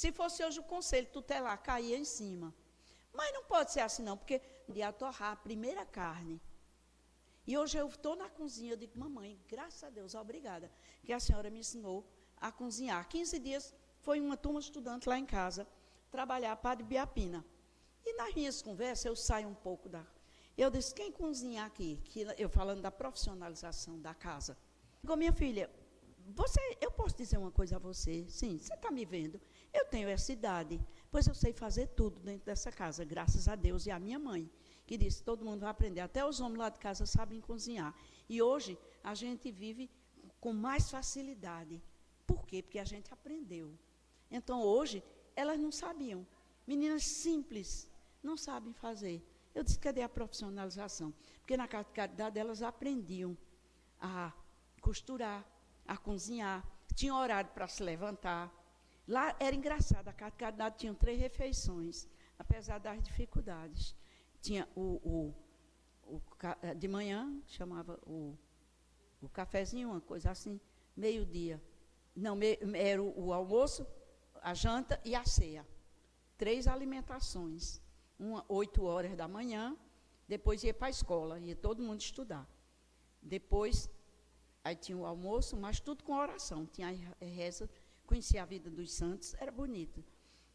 Se fosse hoje o conselho tutelar, caía em cima. Mas não pode ser assim não, porque de torrar a primeira carne. E hoje eu estou na cozinha, eu digo, mamãe, graças a Deus, obrigada, que a senhora me ensinou a cozinhar. 15 dias foi uma turma estudante lá em casa, trabalhar para Ibiapina. E nas minhas conversas, eu saio um pouco da... Eu disse, quem cozinha aqui? Eu falando da profissionalização da casa. Digo, minha filha, eu posso dizer uma coisa a você? Sim, você está me vendo? Eu tenho essa idade, pois eu sei fazer tudo dentro dessa casa, graças a Deus e à minha mãe, que disse, todo mundo vai aprender, até os homens lá de casa sabem cozinhar. E hoje, a gente vive com mais facilidade. Por quê? Porque a gente aprendeu. Então, hoje, elas não sabiam. Meninas simples, não sabem fazer. Eu disse, cadê a profissionalização? Porque na casa de caridade, elas aprendiam a costurar, a cozinhar, tinha horário para se levantar. Lá era engraçado, a casa de caridade tinha 3 refeições, apesar das dificuldades. Tinha de manhã, chamava o cafezinho, uma coisa assim, meio-dia. Não, era o almoço, a janta e a ceia. 3 alimentações. Uma 8 horas da manhã, depois ia para a escola, ia todo mundo estudar. Depois, aí tinha o almoço, mas tudo com oração. Tinha a reza, conhecia a vida dos santos, era bonito.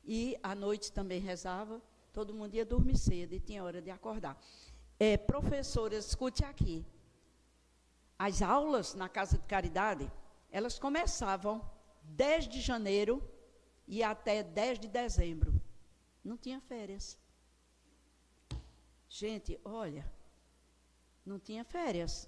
E à noite também rezava, todo mundo ia dormir cedo e tinha hora de acordar. Professoras, escute aqui. As aulas na Casa de Caridade, elas começavam 10 de janeiro e até 10 de dezembro. Não tinha férias. Gente, olha, não tinha férias.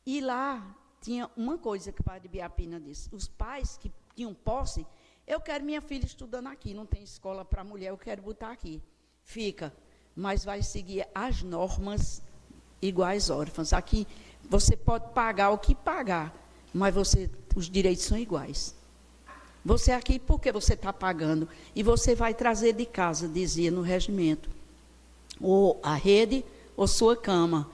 E lá tinha uma coisa que o padre Ibiapina disse. Os pais que tinham posse, eu quero minha filha estudando aqui, não tem escola para mulher, eu quero botar aqui. Fica, mas vai seguir as normas iguais órfãs. Aqui você pode pagar o que pagar, mas os direitos são iguais. Você aqui, porque você está pagando, e você vai trazer de casa, dizia no regimento, ou a rede, ou sua cama,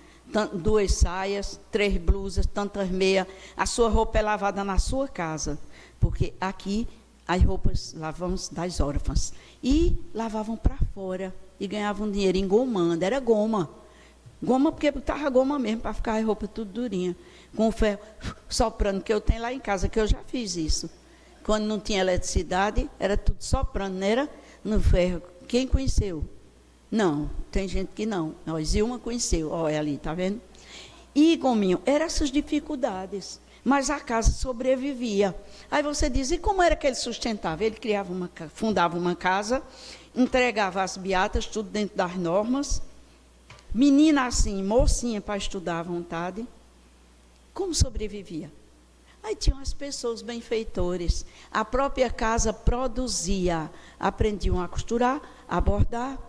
2 saias, 3 blusas, tantas meias, a sua roupa é lavada na sua casa, porque aqui as roupas lavamos das órfãs, e lavavam para fora, e ganhavam dinheiro engomando, era goma, porque botava goma mesmo, para ficar a roupa tudo durinha, com o ferro soprando, que eu tenho lá em casa, que eu já fiz isso, quando não tinha eletricidade, era tudo soprando, não era no ferro, quem conheceu? Não, tem gente que não. Nós, Ilma conheceu, olha ali, está vendo? E, Gominho, eram essas dificuldades, mas a casa sobrevivia. Aí você diz, e como era que ele sustentava? Ele fundava uma casa, entregava as beatas, tudo dentro das normas, menina assim, mocinha para estudar à vontade. Como sobrevivia? Aí tinham as pessoas benfeitores, a própria casa produzia, aprendiam a costurar, a bordar.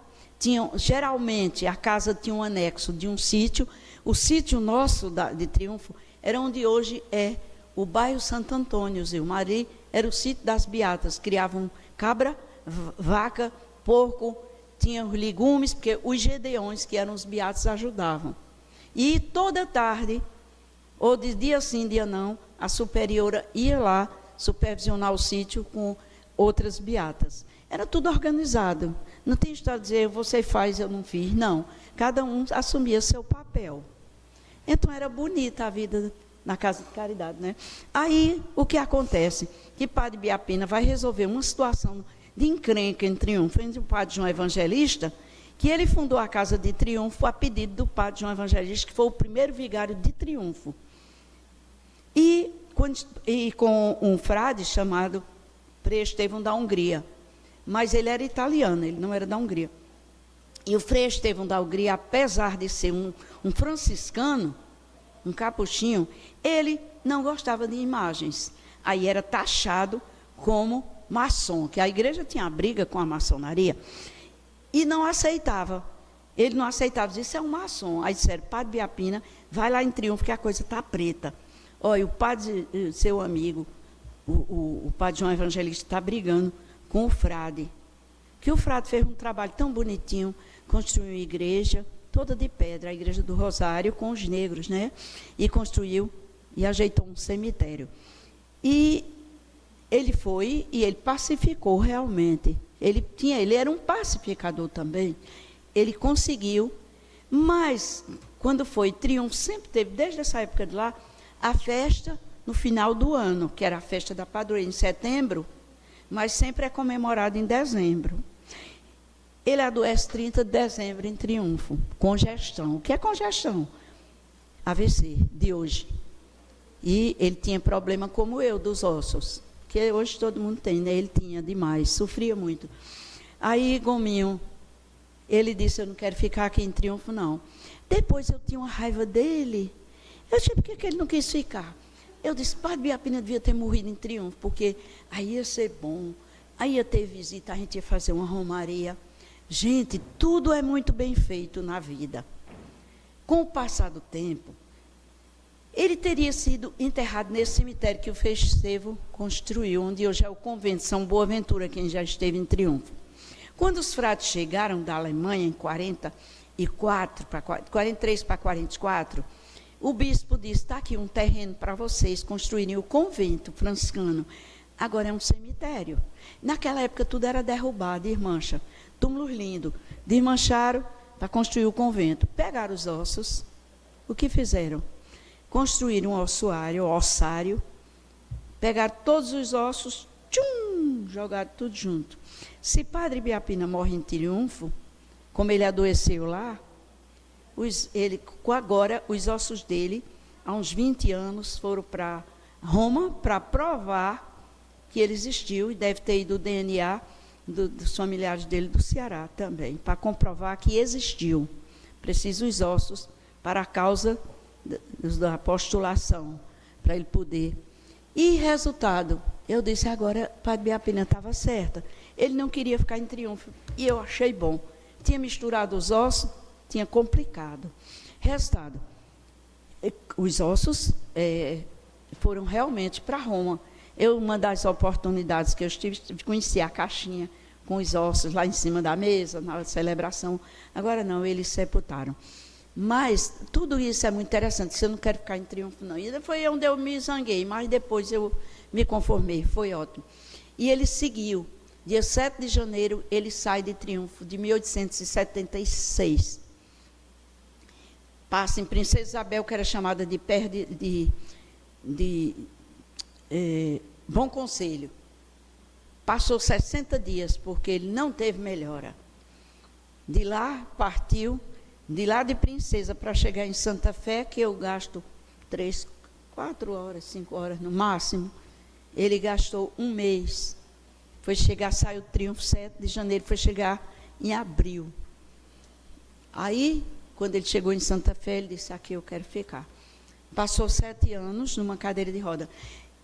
Geralmente, a casa tinha um anexo de um sítio. O sítio nosso de Triunfo era onde hoje é o bairro Santo Antônio, Zilmari, era o sítio das beatas. Criavam cabra, vaca, porco, tinham legumes, porque os gedeões, que eram os beatos, ajudavam. E toda tarde, ou de dia sim, dia não, a superiora ia lá supervisionar o sítio com outras beatas. Era tudo organizado. Não tem história de dizer, você faz, eu não fiz. Não. Cada um assumia seu papel. Então, era bonita a vida na Casa de Caridade, né? Aí, o que acontece? Que Padre Ibiapina vai resolver uma situação de encrenca em Triunfo entre o Padre João Evangelista, que ele fundou a Casa de Triunfo a pedido do Padre João Evangelista, que foi o primeiro vigário de Triunfo. E com um frade chamado Frei Estevão da Hungria. Mas ele era italiano, ele não era da Hungria. E o Frei Estevão da Hungria, apesar de ser um franciscano, um capuchinho, ele não gostava de imagens. Aí era taxado como maçom, que a igreja tinha briga com a maçonaria, e não aceitava. Ele não aceitava, disse, isso é um maçom. Aí disseram, Padre Ibiapina, vai lá em Triunfo, que a coisa está preta. Olha, o padre, seu amigo, o Padre João Evangelista, está brigando com o frade, que o frade fez um trabalho tão bonitinho, construiu uma igreja, toda de pedra, a igreja do Rosário, com os negros, né? E construiu e ajeitou um cemitério. E ele foi e ele pacificou realmente. Ele era um pacificador também. Ele conseguiu, mas quando foi triunfo, sempre teve, desde essa época de lá, a festa no final do ano, que era a festa da padroeira em setembro, mas sempre é comemorado em dezembro. Ele adoece 30 de dezembro em Triunfo, congestão. O que é congestão? AVC, de hoje. E ele tinha problema como eu, dos ossos, que hoje todo mundo tem, né? Ele tinha demais, sofria muito. Aí, Gominho, ele disse, eu não quero ficar aqui em Triunfo, não. Depois eu tinha uma raiva dele. Eu disse, por que ele não quis ficar? Eu disse, Padre Biapina devia ter morrido em Triunfo, porque aí ia ser bom, aí ia ter visita, a gente ia fazer uma romaria. Gente, tudo é muito bem feito na vida. Com o passar do tempo, ele teria sido enterrado nesse cemitério que o Festevo construiu, onde hoje é o convento São Boaventura, quem já esteve em Triunfo. Quando os frades chegaram da Alemanha, em 43 para 44, o bispo disse, está aqui um terreno para vocês construírem o convento franciscano. Agora é um cemitério. Naquela época tudo era derrubado, irmancha. Túmulos lindos. Desmancharam para construir o convento. Pegaram os ossos. O que fizeram? Construíram um ossário. Pegaram todos os ossos, jogaram tudo junto. Se Padre Biapina morre em Triunfo, como ele adoeceu lá, agora os ossos dele, há uns 20 anos, foram para Roma para provar que ele existiu, e deve ter ido o DNA dos familiares dele do Ceará também, para comprovar que existiu. Precisa os ossos para a causa da postulação, para ele poder. E resultado, eu disse, agora Padre Biapina estava certa. Ele não queria ficar em Triunfo, e eu achei bom. Tinha misturado os ossos, tinha complicado. Resultado, os ossos foram realmente para Roma. Uma das oportunidades que eu tive de conhecer a caixinha com os ossos lá em cima da mesa, na celebração. Agora não, eles sepultaram. Mas tudo isso é muito interessante, se eu não quero ficar em Triunfo, não. E foi onde eu me zanguei, mas depois eu me conformei, foi ótimo. E ele seguiu. Dia 7 de janeiro, ele sai de Triunfo, de 1876. Passa em Princesa Isabel, que era chamada de Bom Conselho. Passou 60 dias, porque ele não teve melhora. De lá, partiu, de lá de Princesa para chegar em Santa Fé, que eu gasto 3, 4 horas, 5 horas no máximo. Ele gastou um mês. Foi chegar, saiu o Triunfo 7 de janeiro, foi chegar em abril. Aí, quando ele chegou em Santa Fé, ele disse, aqui eu quero ficar. Passou 7 anos numa cadeira de roda.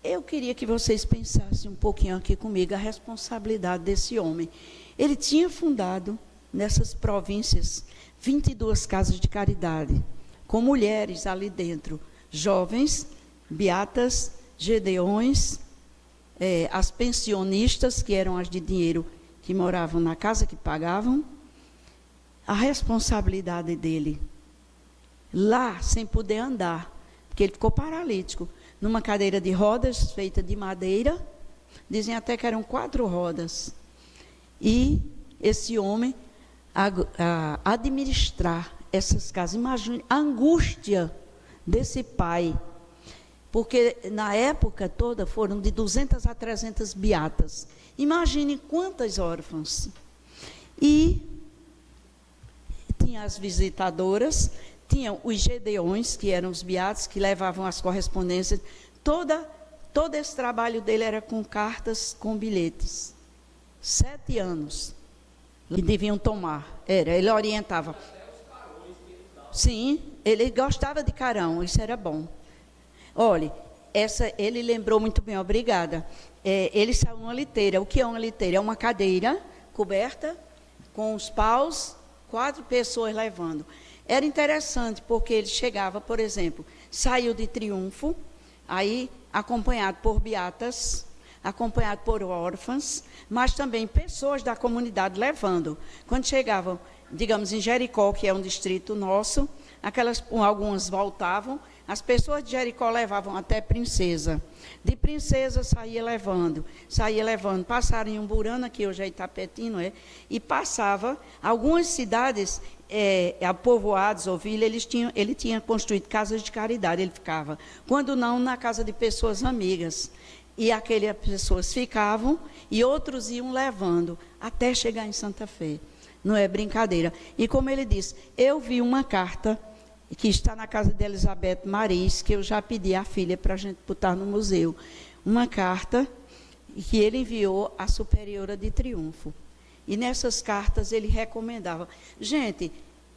Eu queria que vocês pensassem um pouquinho aqui comigo a responsabilidade desse homem. Ele tinha fundado, nessas províncias, 22 casas de caridade, com mulheres ali dentro, jovens, beatas, gedeões, as pensionistas, que eram as de dinheiro, que moravam na casa, que pagavam. A responsabilidade dele, lá, sem poder andar, porque ele ficou paralítico, numa cadeira de rodas, feita de madeira, dizem até que eram 4 rodas. E esse homem, administrar essas casas, imagine a angústia desse pai, porque na época toda foram de 200 a 300 beatas. Imagine quantas órfãs. E tinha as visitadoras, tinham os gedeões, que eram os beatos, que levavam as correspondências. Todo esse trabalho dele era com cartas, com bilhetes. 7 anos que deviam tomar. Ele orientava. Sim, ele gostava de carão, isso era bom. Olha, ele lembrou muito bem, obrigada. Ele saiu numa liteira. O que é uma liteira? É uma cadeira coberta com os paus, 4 pessoas levando. Era interessante, porque ele chegava, por exemplo, saiu de Triunfo, aí acompanhado por beatas, acompanhado por órfãs, mas também pessoas da comunidade levando. Quando chegavam, digamos, em Jericó, que é um distrito nosso, algumas voltavam, As pessoas de Jericó levavam até Princesa. De Princesa saía levando. Passaram em Umburana, que hoje é Itapetim, não é? E passava. Algumas cidades, povoados ou vilas, ele tinha construído casas de caridade, ele ficava. Quando não, na casa de pessoas amigas. E aquelas pessoas ficavam e outros iam levando até chegar em Santa Fé. Não é brincadeira. E como ele disse, eu vi uma carta que está na casa de Elizabeth Maris, que eu já pedi à filha para a gente botar no museu. Uma carta que ele enviou à Superiora de Triunfo. E nessas cartas ele recomendava. Gente,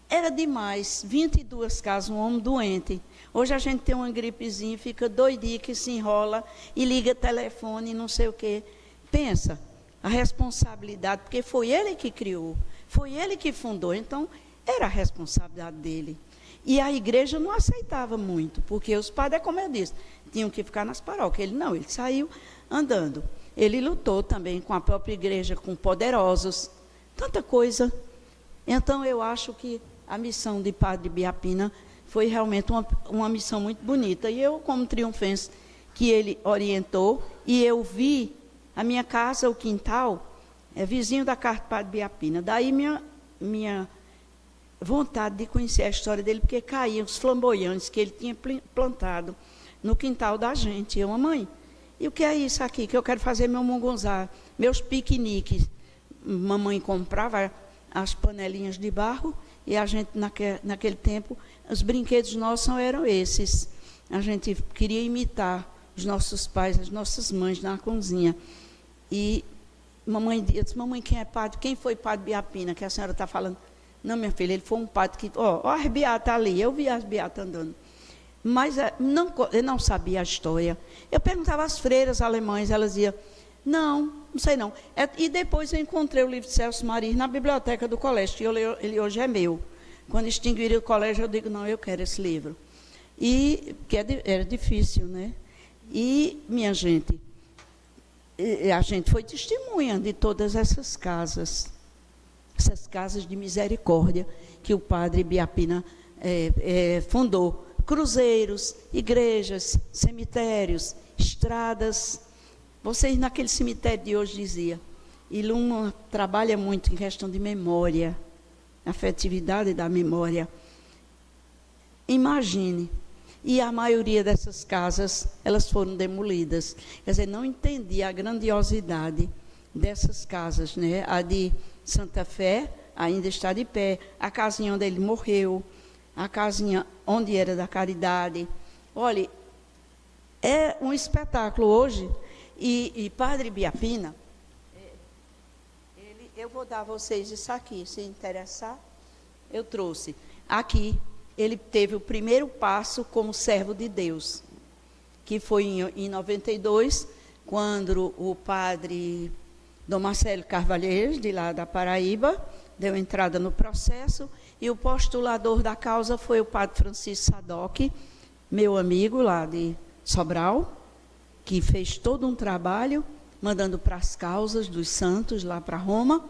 era demais, 22 casas, um homem doente. Hoje a gente tem uma gripezinha, fica doidinho que se enrola e liga telefone e não sei o quê. Pensa, a responsabilidade, porque foi ele que criou, foi ele que fundou, então era a responsabilidade dele. E a igreja não aceitava muito, porque os padres, como eu disse, tinham que ficar nas paróquias. Ele não, ele saiu andando. Ele lutou também com a própria igreja, com poderosos, tanta coisa. Então, eu acho que a missão de Padre Biapina foi realmente uma missão muito bonita. E eu, como triunfense, que ele orientou, e eu vi a minha casa, o quintal, vizinho da casa do Padre Biapina. Daí minha vontade de conhecer a história dele, porque caíam os flamboyantes que ele tinha plantado no quintal da gente. Eu, mamãe, e o que é isso aqui? Que eu quero fazer meu mungunzá, meus piqueniques. Mamãe comprava as panelinhas de barro e a gente, naquele tempo, os brinquedos nossos eram esses. A gente queria imitar os nossos pais, as nossas mães na cozinha. E mamãe disse, mamãe, quem foi Padre Biapina, que a senhora está falando? Não, minha filha, ele foi um padre que... Ó, as beatas ali, eu vi as beatas andando. Mas eu não sabia a história. Eu perguntava às freiras alemães, elas diziam, não sei não. E depois eu encontrei o livro de Celso Maris na biblioteca do colégio, e ele hoje é meu. Quando extinguiram o colégio, eu digo, não, eu quero esse livro. E que era difícil, né? E, minha gente, a gente foi testemunha de todas essas casas de misericórdia que o Padre Biapina fundou. Cruzeiros, igrejas, cemitérios, estradas. Vocês naquele cemitério de hoje dizia, Iluma trabalha muito em questão de memória, afetividade da memória. Imagine, e a maioria dessas casas, elas foram demolidas. Quer dizer, não entendia a grandiosidade dessas casas, né? A de Santa Fé ainda está de pé, a casinha onde ele morreu, a casinha onde era da caridade. Olha, é um espetáculo hoje. E Padre Biapina, eu vou dar a vocês isso aqui, se interessar, eu trouxe. Aqui, ele teve o primeiro passo como servo de Deus, que foi em 92, quando o padre Dom Marcelo Carvalheiros, de lá da Paraíba, deu entrada no processo, e o postulador da causa foi o padre Francisco Sadoc, meu amigo lá de Sobral, que fez todo um trabalho, mandando para as causas dos santos, lá para Roma,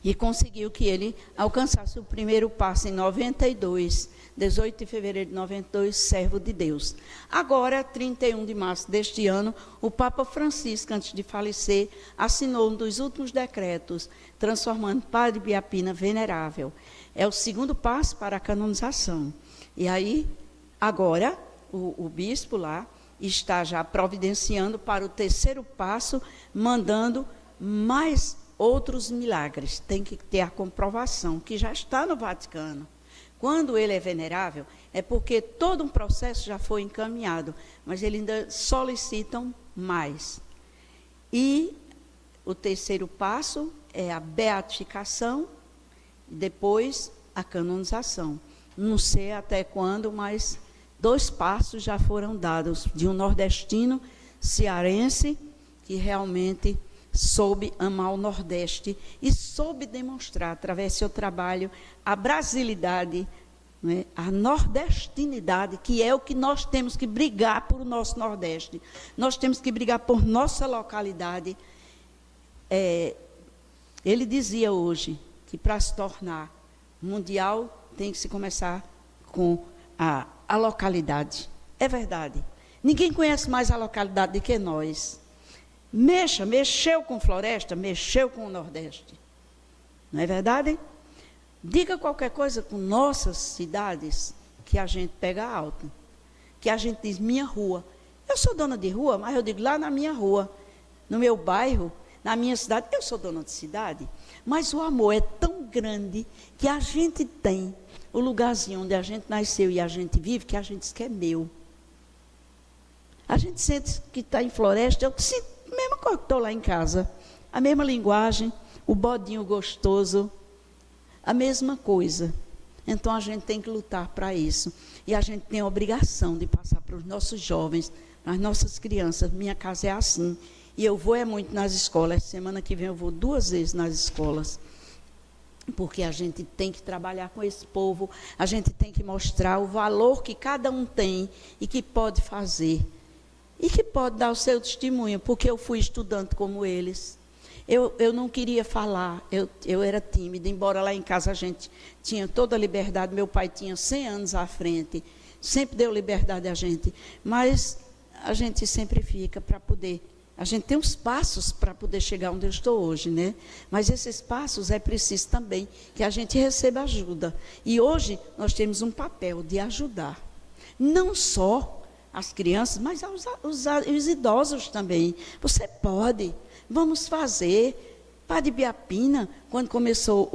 e conseguiu que ele alcançasse o primeiro passo em 92, 18 de fevereiro de 92, servo de Deus. Agora, 31 de março deste ano, o Papa Francisco, antes de falecer, assinou um dos últimos decretos, transformando Padre Biapina venerável. É o segundo passo para a canonização. E aí, agora, o bispo lá está já providenciando para o terceiro passo, mandando mais outros milagres. Tem que ter a comprovação, que já está no Vaticano. Quando ele é venerável, é porque todo um processo já foi encaminhado, mas eles ainda solicitam mais. E o terceiro passo é a beatificação, depois a canonização. Não sei até quando, mas 2 passos já foram dados de um nordestino cearense que realmente soube amar o Nordeste e soube demonstrar, através do seu trabalho, a brasilidade, né, a nordestinidade, que é o que nós temos que brigar por o nosso Nordeste. Nós temos que brigar por nossa localidade. Ele dizia hoje que para se tornar mundial tem que se começar com a localidade. É verdade. Ninguém conhece mais a localidade do que nós. Mexeu com floresta, mexeu com o Nordeste. Não é verdade? Diga qualquer coisa com nossas cidades, que a gente pega alto. Que a gente diz, minha rua. Eu sou dona de rua, mas eu digo lá na minha rua, no meu bairro, na minha cidade, eu sou dona de cidade. Mas o amor é tão grande que a gente tem o lugarzinho onde a gente nasceu e a gente vive, que a gente diz que é meu. A gente sente que está em floresta, eu sinto a mesma coisa que estou lá em casa. A mesma linguagem, o bodinho gostoso, a mesma coisa. Então a gente tem que lutar para isso. E a gente tem a obrigação de passar para os nossos jovens, para as nossas crianças. Minha casa é assim. E eu vou muito nas escolas. Semana que vem eu vou 2 vezes nas escolas. Porque a gente tem que trabalhar com esse povo. A gente tem que mostrar o valor que cada um tem e que pode fazer. E que pode dar o seu testemunho, porque eu fui estudante como eles. Eu não queria falar, eu era tímida, embora lá em casa a gente tinha toda a liberdade, meu pai tinha 100 anos à frente, sempre deu liberdade a gente, mas a gente sempre fica para poder, a gente tem uns passos para poder chegar onde eu estou hoje, né? Mas esses passos é preciso também que a gente receba ajuda. E hoje nós temos um papel de ajudar, não só as crianças, mas os idosos também. Você pode, vamos fazer. Padre Biapina, quando começou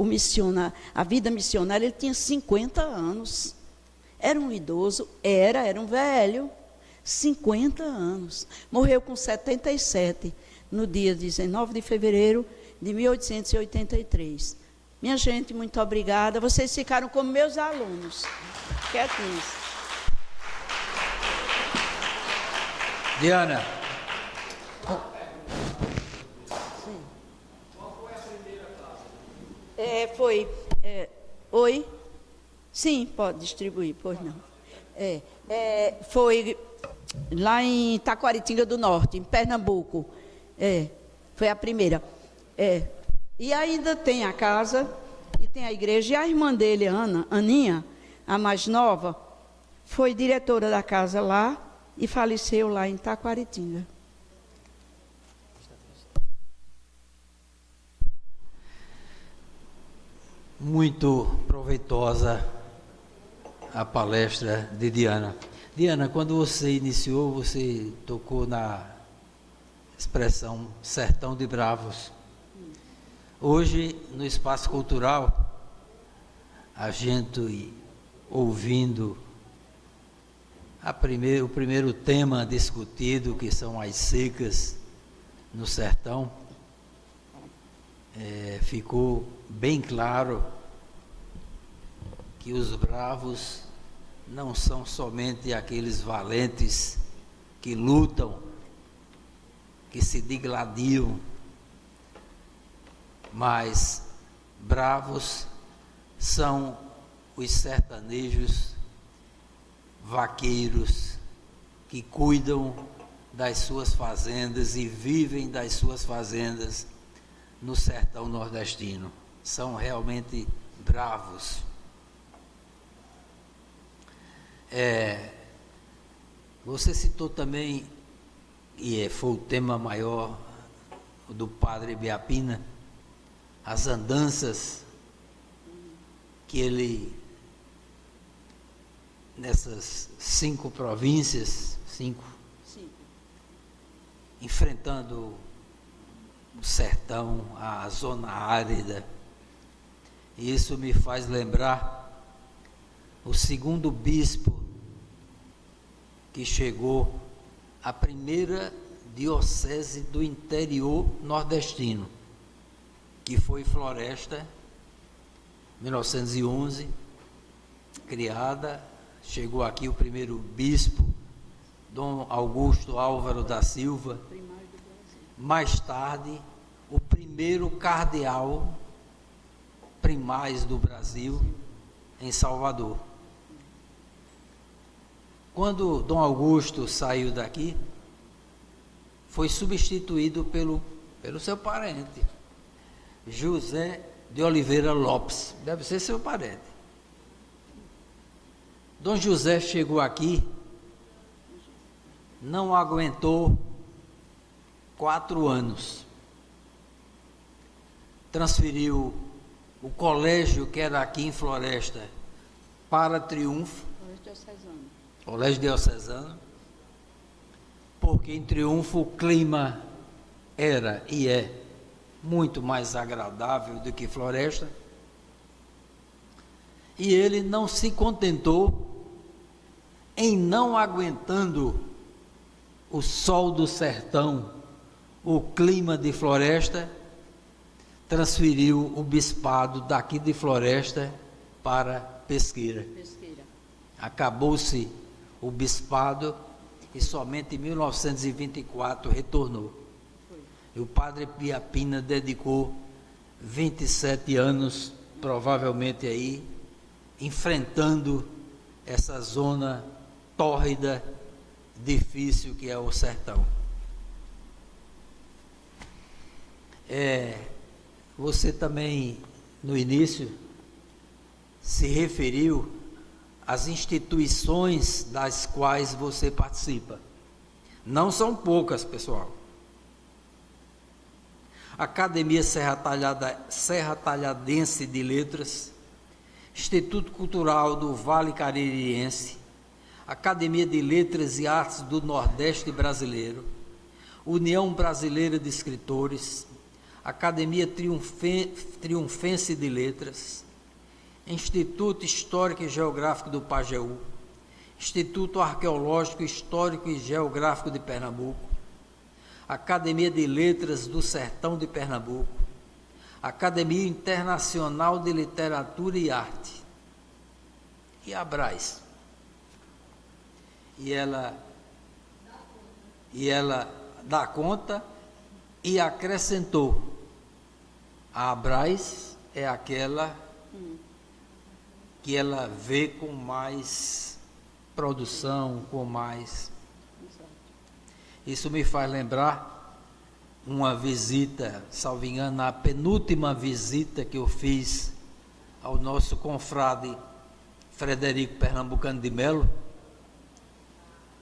a vida missionária, ele tinha 50 anos. Era um idoso, era um velho, 50 anos. Morreu com 77, no dia 19 de fevereiro de 1883. Minha gente, muito obrigada. Vocês ficaram como meus alunos, quietinhos. Diana. Sim. Qual foi a primeira classe? Oi? Sim, pode distribuir, pois não. Foi lá em Taquaritinga do Norte, em Pernambuco. Foi a primeira. E ainda tem a casa, e tem a igreja. E a irmã dele, Aninha, a mais nova, foi diretora da casa lá, e faleceu lá em Taquaritinga. Muito proveitosa a palestra de Diana. Diana, quando você iniciou, você tocou na expressão Sertão de Bravos. Hoje, no espaço cultural, a gente ouvindo o primeiro tema discutido, que são as secas no sertão, ficou bem claro que os bravos não são somente aqueles valentes que lutam, que se digladiam, mas bravos são os sertanejos vaqueiros que cuidam das suas fazendas e vivem das suas fazendas no sertão nordestino. São realmente bravos. Você citou também, e foi o tema maior do Padre Biapina, as andanças que ele, nessas 5 províncias, enfrentando o sertão, a zona árida. E isso me faz lembrar o segundo bispo que chegou à primeira diocese do interior nordestino, que foi Floresta, 1911, criada. Chegou aqui o primeiro bispo, Dom Augusto Álvaro da Silva. Mais tarde, o primeiro cardeal primaz do Brasil, em Salvador. Quando Dom Augusto saiu daqui, foi substituído pelo seu parente, José de Oliveira Lopes. Deve ser seu parente. Dom José chegou aqui, não aguentou 4 anos. Transferiu o colégio que era aqui em Floresta para Triunfo, Colégio Diocesano, porque em Triunfo o clima era e é muito mais agradável do que Floresta. E ele não se contentou em, não aguentando o sol do sertão, o clima de Floresta, transferiu o bispado daqui de Floresta para Pesqueira. Acabou-se o bispado e somente em 1924 retornou. E o padre Biapina dedicou 27 anos, provavelmente aí, enfrentando essa zona tórrida, difícil que é o sertão. Você também, no início, se referiu às instituições das quais você participa. Não são poucas, pessoal. Academia Serra Talhadense de Letras, Instituto Cultural do Vale Caririense, Academia de Letras e Artes do Nordeste Brasileiro, União Brasileira de Escritores, Academia Triunfense de Letras, Instituto Histórico e Geográfico do Pajeú, Instituto Arqueológico, Histórico e Geográfico de Pernambuco, Academia de Letras do Sertão de Pernambuco, Academia Internacional de Literatura e Arte, e a Abraz. E ela dá conta e acrescentou: a Abraz é aquela que ela vê com mais produção, com mais... Isso me faz lembrar uma visita, salvo engano, a penúltima visita que eu fiz ao nosso confrade Frederico Pernambucano de Melo,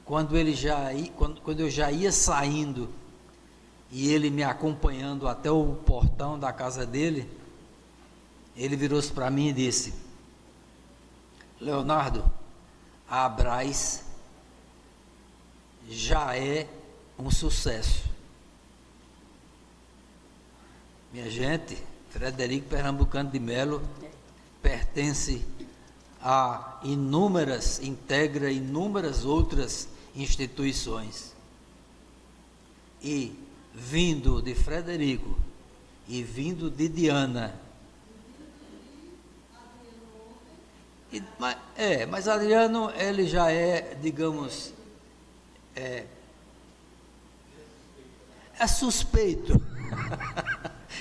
quando eu já ia saindo e ele me acompanhando até o portão da casa dele, ele virou-se para mim e disse: Leonardo, a Abraz já é um sucesso. Minha gente, Frederico Pernambucano de Melo pertence a integra inúmeras outras instituições. E vindo de Frederico e vindo de Diana, mas Adriano, ele já é, digamos, é suspeito,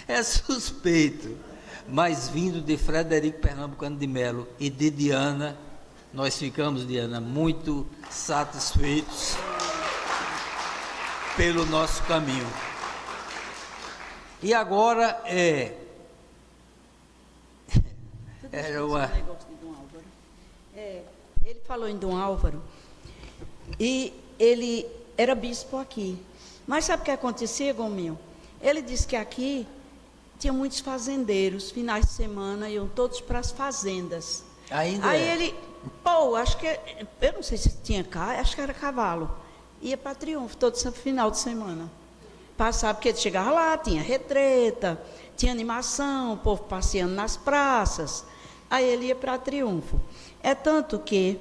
é suspeito, mas vindo de Frederico Pernambucano de Melo e de Diana, nós ficamos, Diana, muito satisfeitos pelo nosso caminho. E agora ele falou em Dom Álvaro e ele era bispo aqui. Mas sabe o que acontecia, Gominho? Ele disse que aqui tinha muitos fazendeiros, finais de semana iam todos para as fazendas. Ainda Aí ele, acho que, eu não sei se tinha carro, acho que era cavalo. Ia para Triunfo todo final de semana. Passava, porque ele chegava lá, tinha retreta, tinha animação, o povo passeando nas praças. Aí ele ia para Triunfo. É tanto que,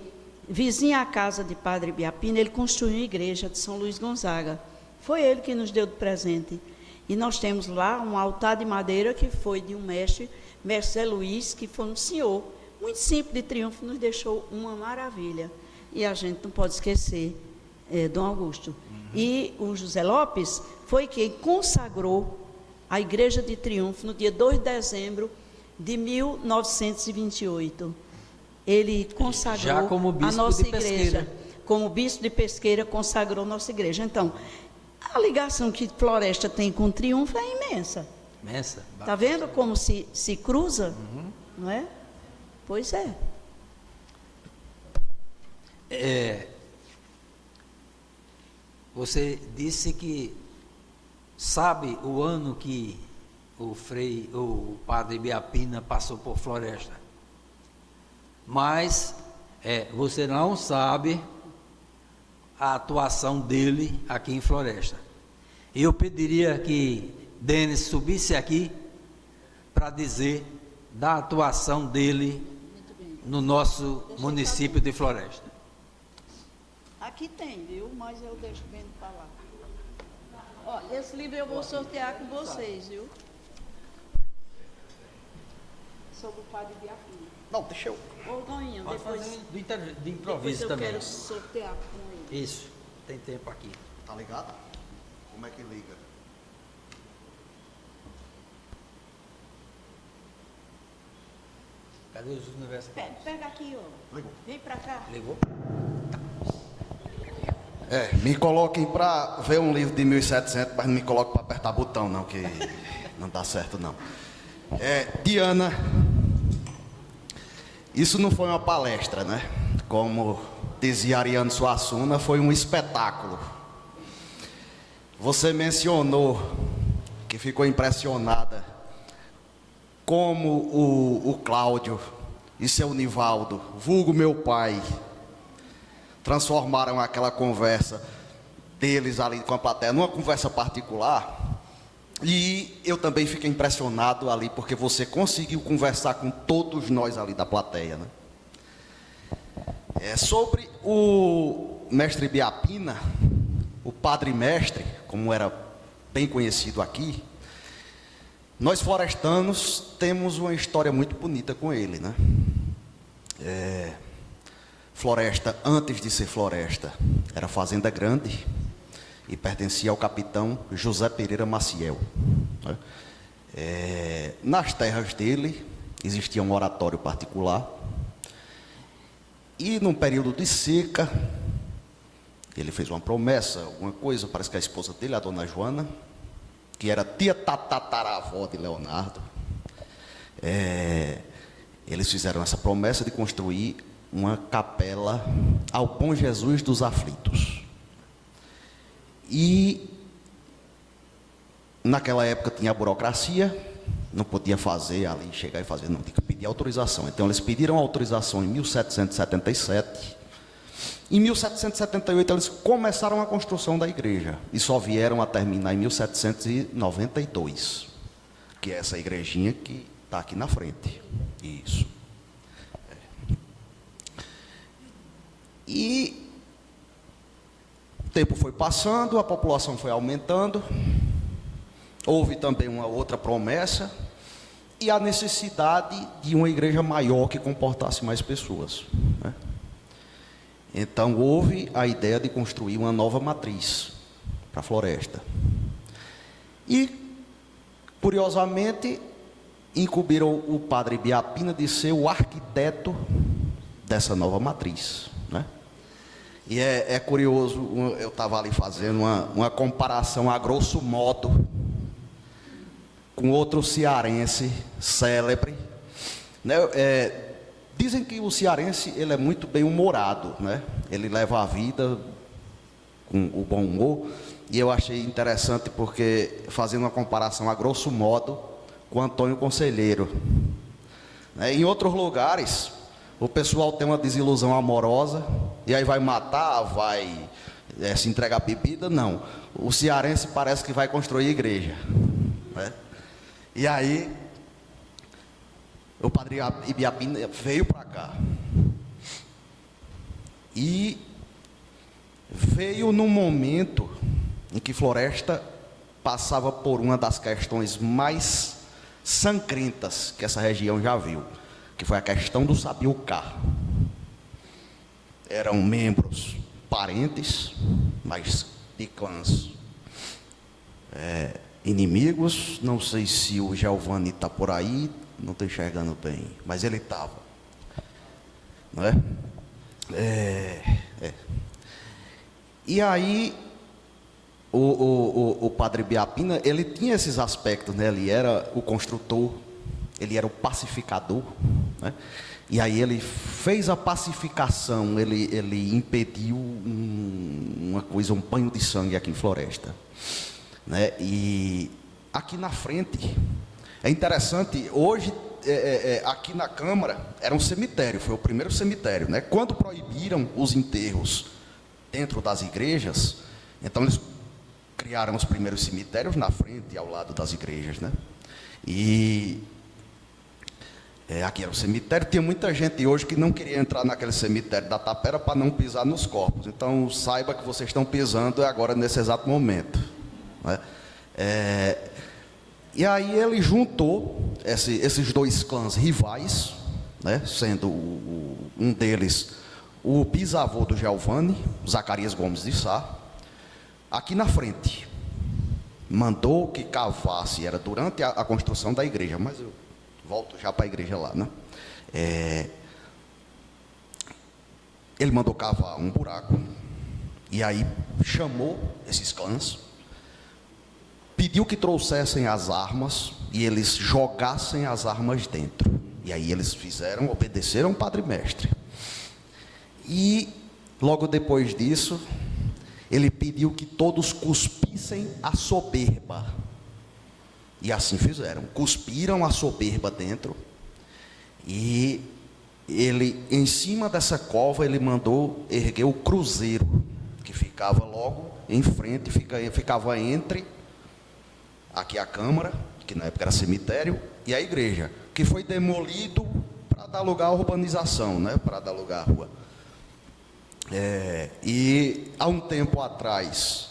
vizinho à casa de Padre Biapina, ele construiu a igreja de São Luís Gonzaga. Foi ele que nos deu de presente. E nós temos lá um altar de madeira que foi de um mestre Zé Luiz, que foi um senhor muito simples de Triunfo, nos deixou uma maravilha. E a gente não pode esquecer Dom Augusto. E o José Lopes foi quem consagrou a igreja de Triunfo no dia 2 de dezembro de 1928. Ele consagrou já como bispo a nossa de igreja. Pesqueira. Como bispo de Pesqueira, consagrou nossa igreja. Então, a ligação que Floresta tem com Triunfo é imensa. Imensa. Está vendo como se cruza? Não é? Pois é. Você disse que sabe o ano que o padre Biapina passou por Floresta, mas você não sabe a atuação dele aqui em Floresta. E eu pediria que Denis subisse aqui para dizer da atuação dele no nosso município de Floresta. Aqui tem, viu? Mas eu deixo bem falar. Ó, esse livro eu vou sortear com vocês, viu? Sobre o padre Biapina. Não, deixa eu. Ô, Goinha, depois De improviso eu também. quero sortear com ele. Isso, tem tempo aqui. Tá ligado? Como é que liga? Cadê os universitários? Pega aqui, ó. Ligou. Vem pra cá. Ligou? Me coloquem pra ver um livro de 1700, mas não me coloquem pra apertar botão, não, que não dá certo, não. Diana, isso não foi uma palestra, né? Como dizia Ariano Suassuna, foi um espetáculo. Você mencionou que ficou impressionada como o Cláudio e seu Nivaldo, vulgo meu pai, transformaram aquela conversa deles ali com a plateia numa conversa particular. E eu também fiquei impressionado ali, porque você conseguiu conversar com todos nós ali da plateia, né? Sobre o mestre Biapina, o padre mestre, como era bem conhecido aqui, nós florestanos temos uma história muito bonita com ele, né? Floresta, antes de ser floresta, era fazenda grande e pertencia ao capitão José Pereira Maciel, né? Nas terras dele existia um oratório particular e num período de seca ele fez uma promessa, alguma coisa, parece que a esposa dele, a dona Joana, que era tia tataravó de Leonardo, eles fizeram essa promessa de construir uma capela ao Bom Jesus dos Aflitos. E naquela época tinha a burocracia, não podia fazer ali, chegar e fazer, não, tinha que pedir autorização. Então eles pediram autorização em 1777. Em 1778 eles começaram a construção da igreja e só vieram a terminar em 1792, que é essa igrejinha que está aqui na frente. Isso. E o tempo foi passando, a população foi aumentando, houve também uma outra promessa e a necessidade de uma igreja maior que comportasse mais pessoas, né? Então houve a ideia de construir uma nova matriz para a floresta. E, curiosamente, incumbiram o padre Biapina de ser o arquiteto dessa nova matriz, né? E é curioso, eu estava ali fazendo uma comparação a grosso modo com outro cearense célebre, né? Dizem que o cearense ele é muito bem humorado, né? Ele leva a vida com o bom humor. E eu achei interessante porque, fazendo uma comparação a grosso modo com Antônio Conselheiro, né? Em outros lugares, o pessoal tem uma desilusão amorosa e aí vai matar, vai se entregar bebida. Não, o cearense parece que vai construir igreja, né? E aí o padre Ibiapina veio para cá e veio num momento em que Floresta passava por uma das questões mais sangrentas que essa região já viu, que foi a questão do Sabiucá. Eram membros, parentes, mas de clãs inimigos. Não sei se o Giovanni está por aí, não estou enxergando bem, mas ele estava, não é? E aí o padre Biapina, ele tinha esses aspectos, né? Ele era o construtor, ele era o pacificador, né? E aí ele fez a pacificação, ele impediu uma coisa, um banho de sangue aqui em Floresta, né? E aqui na frente, é interessante, hoje aqui na Câmara era um cemitério, foi o primeiro cemitério, né? Quando proibiram os enterros dentro das igrejas, então eles criaram os primeiros cemitérios na frente e ao lado das igrejas, né? E aqui era o cemitério, tinha muita gente hoje que não queria entrar naquele cemitério da Tapera para não pisar nos corpos. Então saiba que vocês estão pisando agora nesse exato momento, né? E aí ele juntou esses dois clãs rivais, né? Sendo um deles o bisavô do Giovanni, Zacarias Gomes de Sá, aqui na frente. Mandou que cavasse, era durante a construção da igreja, mas eu volto já para a igreja lá, né? Ele mandou cavar um buraco, e aí chamou esses clãs, pediu que trouxessem as armas, e eles jogassem as armas dentro. E aí eles obedeceram o Padre Mestre. E logo depois disso, ele pediu que todos cuspissem a soberba. E assim fizeram, cuspiram a soberba dentro, e ele, em cima dessa cova, ele mandou erguer o cruzeiro, que ficava logo em frente, ficava entre aqui a Câmara, que na época era cemitério, e a igreja, que foi demolido para dar lugar à urbanização, né? Para dar lugar à rua. E há um tempo atrás,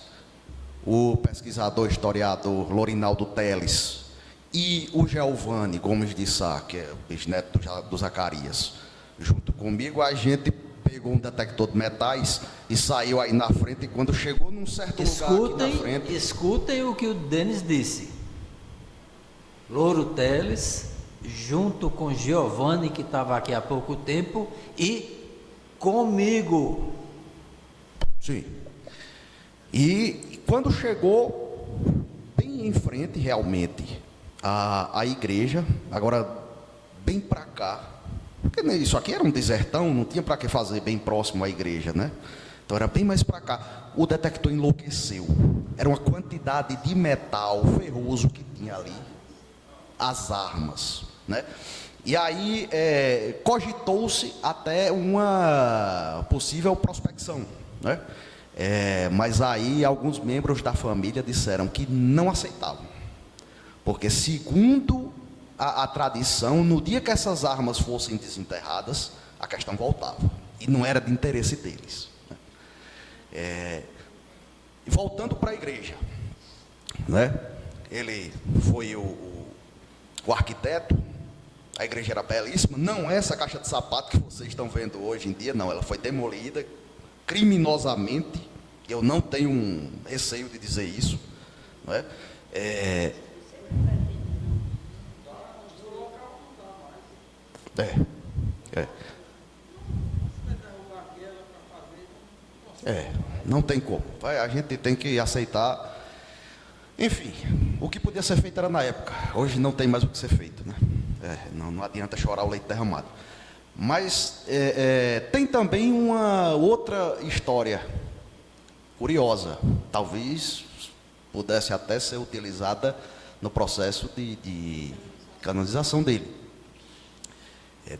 o pesquisador historiador Lorinaldo Teles e o Giovanni Gomes de Sá, que é o bisneto do Zacarias, junto comigo, a gente pegou um detector de metais e saiu aí na frente, e quando chegou num certo lugar aqui na frente... Escutem o que o Denis disse. Louro Teles, junto com Giovanni, que estava aqui há pouco tempo, e comigo. Sim. E quando chegou bem em frente, realmente, a igreja, agora bem para cá, porque isso aqui era um desertão, não tinha para que fazer bem próximo à igreja, né? Então era bem mais para cá. O detector enlouqueceu. Era uma quantidade de metal ferroso que tinha ali, as armas, né? E aí cogitou-se até uma possível prospecção, né? Mas aí alguns membros da família disseram que não aceitavam, porque segundo a tradição, no dia que essas armas fossem desenterradas, a questão voltava, e não era de interesse deles, né? Voltando para a igreja, né? Ele foi o arquiteto. A igreja era belíssima, não é essa caixa de sapato que vocês estão vendo hoje em dia, não, ela foi demolida criminosamente. Eu não tenho um receio de dizer isso, não é? Não tem como. A gente tem que aceitar. Enfim, o que podia ser feito era na época. Hoje não tem mais o que ser feito, né? Não adianta chorar o leite derramado. Mas tem também uma outra história curiosa. Talvez pudesse até ser utilizada no processo de canonização dele.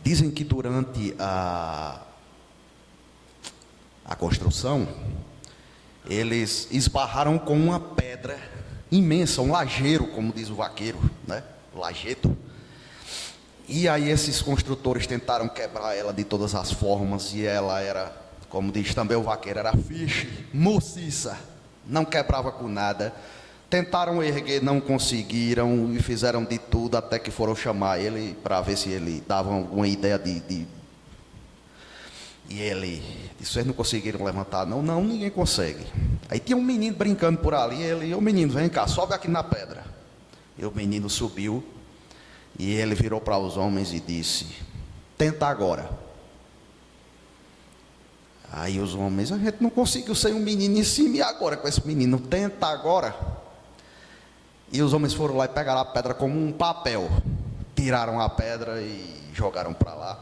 Dizem que durante a construção, eles esbarraram com uma pedra imensa, um lajeiro, como diz o vaqueiro, né? Lajedo. E aí esses construtores tentaram quebrar ela de todas as formas, e ela era, como diz também o vaqueiro, era fiche, maciça, não quebrava com nada. Tentaram erguer, não conseguiram, e fizeram de tudo, até que foram chamar ele para ver se ele dava alguma ideia de... E ele disse: vocês não conseguiram levantar? Não, ninguém consegue. Aí tinha um menino brincando por ali, ô menino, vem cá, sobe aqui na pedra. E o menino subiu, e ele virou para os homens e disse: tenta agora. Aí os homens: a gente não conseguiu sem um menino em cima, e agora com esse menino? Tenta agora. E os homens foram lá e pegaram a pedra como um papel, tiraram a pedra e jogaram para lá.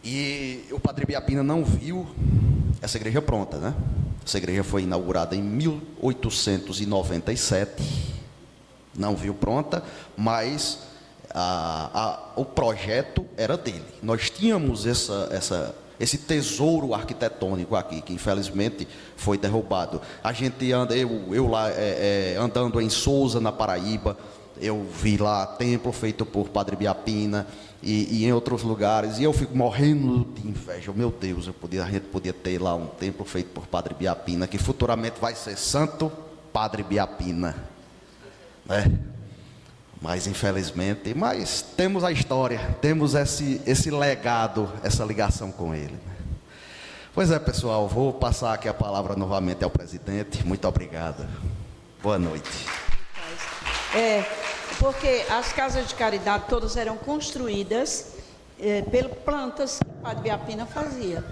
E o Padre Biapina não viu essa igreja pronta, né? Essa igreja foi inaugurada em 1897, não viu pronta, mas o projeto era dele. Nós tínhamos esse tesouro arquitetônico aqui, que infelizmente foi derrubado. A gente anda, eu lá andando em Sousa, na Paraíba, eu vi lá templo feito por Padre Biapina e em outros lugares, e eu fico morrendo de inveja. Meu Deus, a gente podia ter lá um templo feito por Padre Biapina, que futuramente vai ser Santo Padre Biapina, né? Mas infelizmente, temos a história, temos esse legado, essa ligação com ele. Pois é, pessoal, vou passar aqui a palavra novamente ao presidente. Muito obrigado. Boa noite. Porque as casas de caridade todas eram construídas pelas plantas que o Padre Biapina fazia.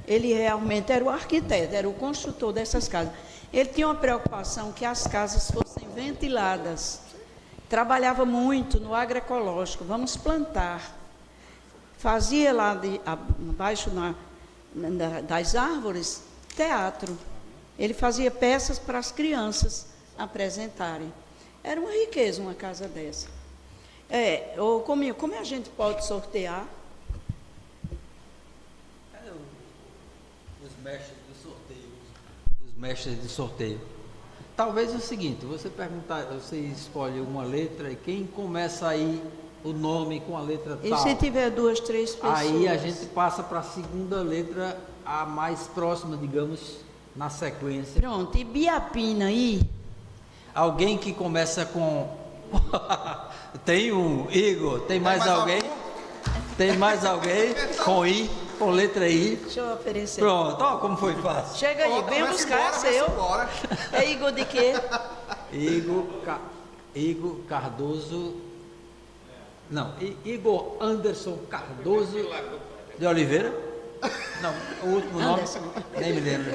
Ele realmente era o arquiteto, era o construtor dessas casas. Ele tinha uma preocupação que as casas fossem ventiladas. Trabalhava muito no agroecológico, vamos plantar. Fazia lá abaixo das árvores teatro. Ele fazia peças para as apresentarem. Era uma riqueza uma casa dessa. Como a gente pode sortear? Os mestres de sorteio. Os mestres de sorteio. Talvez o seguinte, você escolhe uma letra e quem começa aí o nome com a letra tal. E se tiver 2, 3 pessoas? Aí a gente passa para a segunda letra, a mais próxima, digamos, na sequência. Pronto, e Biapina aí? Alguém que começa com... Tem um Igor, tem mais alguém? Tem mais alguém com I, com letra I? Deixa eu oferecer. Pronto, ó como foi fácil. Chega aí, vem buscar, seu. É Igor de quê? Igor Cardoso... Não, Igor Anderson Cardoso de Oliveira? Não, o último nome, nem me lembro.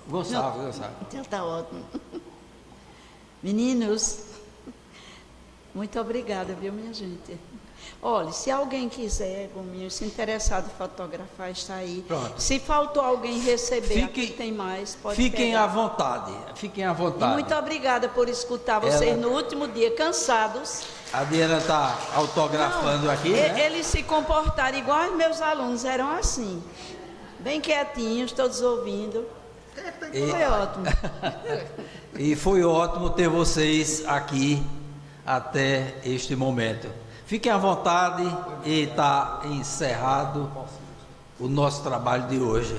Gonçalves. Então tá ótimo. Meninos, muito obrigada, viu, minha gente? Olha, se alguém quiser, Gominho, se interessado em fotografar, está aí. Pronto. Se faltou alguém receber, aqui tem mais, pode Fiquem pegar. à vontade, fiquem à vontade. E muito obrigada por escutar vocês no último dia, cansados. A Diana está autografando aqui, né? Eles se comportaram igual os meus alunos, eram assim, bem quietinhos, todos ouvindo. Foi ótimo. E foi ótimo ter vocês aqui até este momento. Fiquem à vontade e está encerrado o nosso trabalho de hoje.